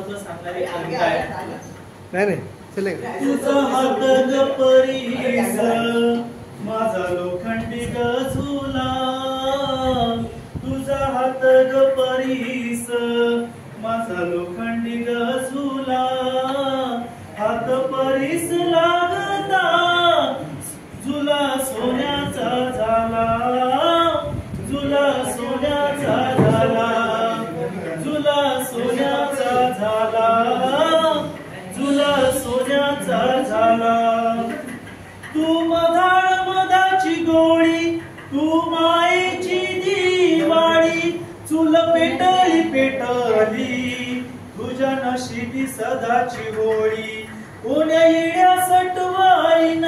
महत्व सांगणारी कविता आहे. नाही नाही चले. तुझा हात ग परीस माझा लोखंडी ग झुला, तुझा हात ग परीस माझा लोखंडी ग झुला, हात परीस लागता झुला सोन्याचा झाला, झुला सोन्याचा झाला, झुला सोन्याचा झाला, झुला सोन्याचा झाला. तू मधाळ मधाची गोळी, तू मायेची दिवाळी, चूल पेटली पेटली तुझ्या नशिबी सदाची होळी. कोण्या येड्या सटवाईन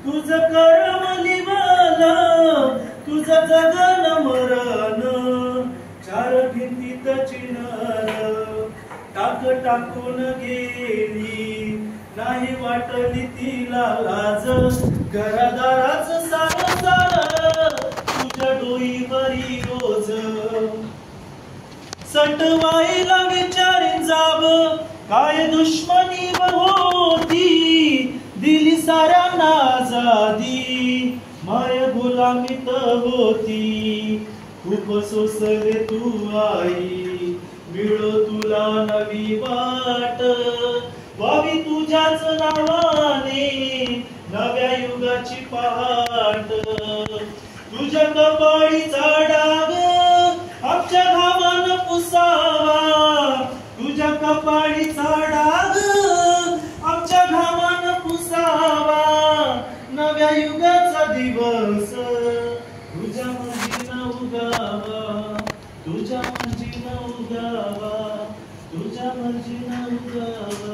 तुझ कर्म लिवालं, तुझ जगन मरण चार भिंतीत चिन्हल. टाक टाकून गेली नाही वाटली तिला लाज, घरादाराच सार सार तुझ्या डोईवरी रोज. सटवाईला विचारीन जाब काय दुश्मनी होती, दिली साऱ्यांना आजादी माय गुलामीत होती. खूप सोसले तू आई मिळो तुला नवी वाट, व्हावी तुझ्याच नावाने नव्या युगाची पहाट. तुझ्या कपाळीचा डाग आमच्या घामान पुसावा, तुझ्या कपाळीचा डाग आमच्या घामान पुसावा. नव्या युगाचा दिवस तुझ्या मर्जीनं उगावा, तुझ्या मर्जीनं उगावा, तुझ्या मर्जीनं उगावा.